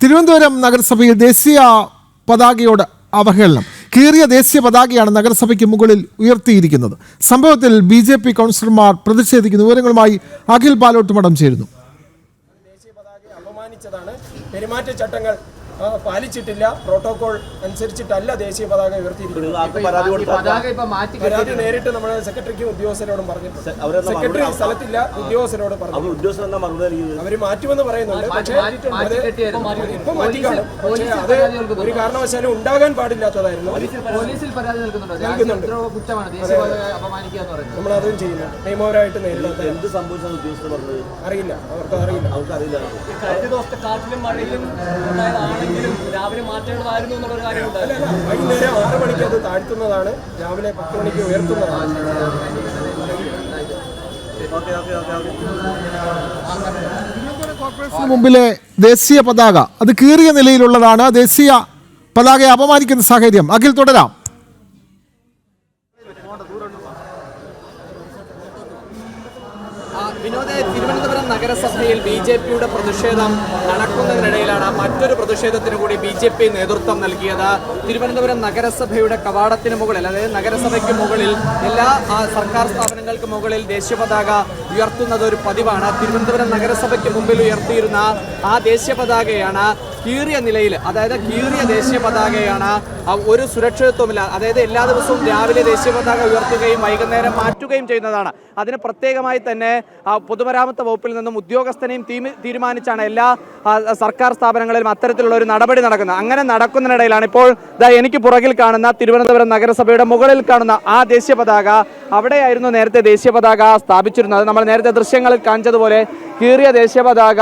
തിരുവനന്തപുരം നഗരസഭയിൽ ദേശീയ പതാകയോട് അവഹേളനം. കീറിയ ദേശീയ പതാകയാണ് നഗരസഭയ്ക്ക് മുകളിൽ ഉയർത്തിയിരിക്കുന്നത്. സംഭവത്തിൽ BJP കൗൺസിലർമാർ പ്രതിഷേധിക്കുന്ന വിവരങ്ങളുമായി അഖിൽ പാലോട്ടുമടം ചേരുന്നു. ദേശീയ പതാകയെ അപമാനിച്ചതാണ്. പെരുമാറ്റച്ചട്ടങ്ങൾ പാലിച്ചിട്ടില്ല, പ്രോട്ടോകോൾ അനുസരിച്ചിട്ടല്ല ദേശീയ പതാക ഉയർത്തിയിരിക്കുന്നത്. പരാതി നേരിട്ട് നമ്മുടെ സെക്രട്ടറിക്കും ഉദ്യോഗസ്ഥരോടും പറഞ്ഞിട്ടുണ്ട്. സെക്രട്ടറി സ്ഥലത്തില്ല, ഉദ്യോഗസ്ഥരോട് പറഞ്ഞു. അവര് മാറ്റുമെന്ന് പറയുന്നുണ്ട്. പക്ഷേ ഇപ്പൊ മാറ്റിക്കാണും. പക്ഷേ അത് ഒരു കാരണവശാലും ഉണ്ടാകാൻ പാടില്ലാത്തതായിരുന്നു. നമ്മളതും ചെയ്യുന്നുണ്ട്. നിയമപരമായിട്ട് നേരിടാത്ത അറിയില്ല, അവർക്ക് അറിയില്ല. വൈകുന്നേരം 6 മണിക്ക് അത് താഴ്ത്തുന്നതാണ്, രാവിലെ 10 മണിക്ക് ഉയർത്തുന്നതാണ്. കോർപ്പറേഷന് മുമ്പിലെ ദേശീയ പതാക അത് കീറിയ നിലയിലുള്ളതാണ്. ദേശീയ പതാകയെ അപമാനിക്കുന്ന സാഹചര്യം. അഖിൽ തുടരാം. വിനോദ്, തിരുവനന്തപുരം നഗരസഭയിൽ BJPയുടെ പ്രതിഷേധം നടക്കുന്നതിനിടയിലാണ് മറ്റൊരു പ്രതിഷേധത്തിന് കൂടി BJP നേതൃത്വം നൽകിയത്. തിരുവനന്തപുരം നഗരസഭയുടെ കവാടത്തിന് മുകളിൽ, അതായത് നഗരസഭയ്ക്ക് മുകളിൽ, എല്ലാ സർക്കാർ സ്ഥാപനങ്ങൾക്ക് മുകളിൽ ദേശീയ പതാക ഉയർത്തുന്നത് ഒരു പതിവാണ്. തിരുവനന്തപുരം നഗരസഭയ്ക്ക് മുമ്പിൽ ഉയർത്തിയിരുന്ന ആ ദേശീയ പതാകയാണ് കീറിയ നിലയിൽ, അതായത് കീറിയ ദേശീയ പതാകയാണ്. ഒരു സുരക്ഷിതത്വമില്ല. അതായത് എല്ലാ ദിവസവും രാവിലെ ദേശീയ പതാക ഉയർത്തുകയും വൈകുന്നേരം മാറ്റുകയും ചെയ്യുന്നതാണ്. അതിന് പ്രത്യേകമായി തന്നെ പൊതുമരാമത്ത് വകുപ്പിൽ നിന്നും ഉദ്യോഗസ്ഥനെയും തീരുമാനിച്ചാണ് എല്ലാ സർക്കാർ സ്ഥാപനങ്ങളിലും അത്തരത്തിലുള്ള ഒരു നടപടി നടക്കുന്നത്. അങ്ങനെ നടക്കുന്നതിനിടയിലാണ് ഇപ്പോൾ എനിക്ക് പുറകിൽ കാണുന്ന തിരുവനന്തപുരം നഗരസഭയുടെ മുകളിൽ കാണുന്ന ആ ദേശീയ പതാക, അവിടെയായിരുന്നു നേരത്തെ ദേശീയ പതാക സ്ഥാപിച്ചിരുന്നത്. നമ്മൾ നേരത്തെ ദൃശ്യങ്ങളിൽ കാണിച്ചതുപോലെ കീറിയ ദേശീയ പതാക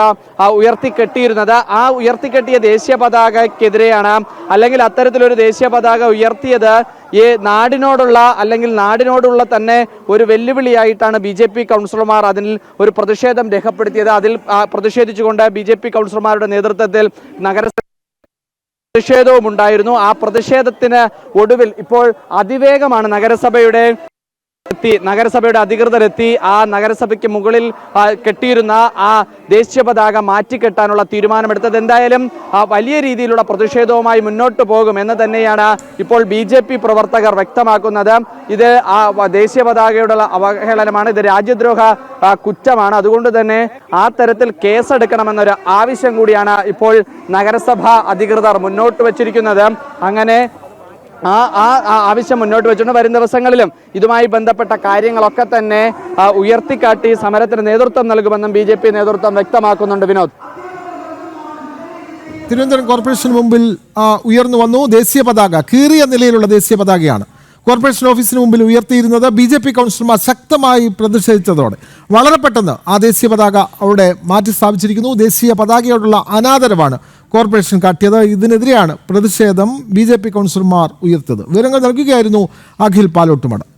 ഉയർത്തിക്കെട്ടിയിരുന്നത്. ആ ഉയർത്തിക്കെട്ടിയ ദേശീയ പതാകയ്ക്കെതിരെയാണ്, അല്ലെങ്കിൽ അത്തരത്തിലൊരു ദേശീയ പതാക ഉയർത്തിയത് ഈ നാടിനോടുള്ള, അല്ലെങ്കിൽ നാടിനോടുള്ള തന്നെ ഒരു വെല്ലുവിളിയായിട്ടാണ് BJP കൗൺസിലർമാർ അതിൽ ഒരു പ്രതിഷേധം രേഖപ്പെടുത്തിയത്. അതിൽ പ്രതിഷേധിച്ചുകൊണ്ട് BJP കൗൺസിലർമാരുടെ നേതൃത്വത്തിൽ നഗരസഭ പ്രതിഷേധവും ഉണ്ടായിരുന്നു. ആ പ്രതിഷേധത്തിന് ഒടുവിൽ ഇപ്പോൾ അതിവേഗമാണ് നഗരസഭയുടെ അധികൃതരെത്തി ആ നഗരസഭയ്ക്ക് മുകളിൽ കെട്ടിയിരുന്ന ആ ദേശീയ പതാക മാറ്റിക്കെട്ടാനുള്ള തീരുമാനമെടുത്തത്. എന്തായാലും വലിയ രീതിയിലുള്ള പ്രതിഷേധവുമായി മുന്നോട്ട് പോകുമെന്ന് തന്നെയാണ് ഇപ്പോൾ BJP പ്രവർത്തകർ വ്യക്തമാക്കുന്നത്. ഇത് ദേശീയ പതാകയോടുള്ള അവഹേളനമാണ്, ഇത് രാജ്യദ്രോഹ കുറ്റമാണ്. അതുകൊണ്ട് തന്നെ ആ തരത്തിൽ കേസെടുക്കണമെന്നൊരു ആവശ്യം കൂടിയാണ് ഇപ്പോൾ നഗരസഭാ അധികൃതർ മുന്നോട്ട് വച്ചിരിക്കുന്നത്. അങ്ങനെ ആ ആവശ്യം മുന്നോട്ട് വെച്ചുകൊണ്ട് വരും ദിവസങ്ങളിലും ഇതുമായി ബന്ധപ്പെട്ട കാര്യങ്ങളൊക്കെ തന്നെ ഉയർത്തിക്കാട്ടി സമരത്തിന് നേതൃത്വം നൽകുമെന്നും BJP നേതൃത്വം വ്യക്തമാക്കുന്നുണ്ട്. വിനോദ്, തിരുവനന്തപുരം കോർപ്പറേഷന് മുമ്പിൽ ഉയർന്നു വന്നു ദേശീയ പതാക. കീറിയ നിലയിലുള്ള ദേശീയ പതാകയാണ് കോർപ്പറേഷൻ ഓഫീസിന് മുമ്പിൽ ഉയർത്തിയിരുന്നത്. BJP കൗൺസിലർമാർ ശക്തമായി പ്രതിഷേധിച്ചതോടെ വളരെ പെട്ടെന്ന് ആ ദേശീയ പതാക അവിടെ മാറ്റി സ്ഥാപിച്ചിരിക്കുന്നു. ദേശീയ പതാകയോടുള്ള അനാദരവാണ് കോർപ്പറേഷൻ കാട്ടിയത്. ഇതിനെതിരെയാണ് പ്രതിഷേധം BJP കൗൺസിലർമാർ ഉയർത്തിയത്. വിവരങ്ങൾ നൽകുകയായിരുന്നു അഖിൽ പാലോട്ടുമടം.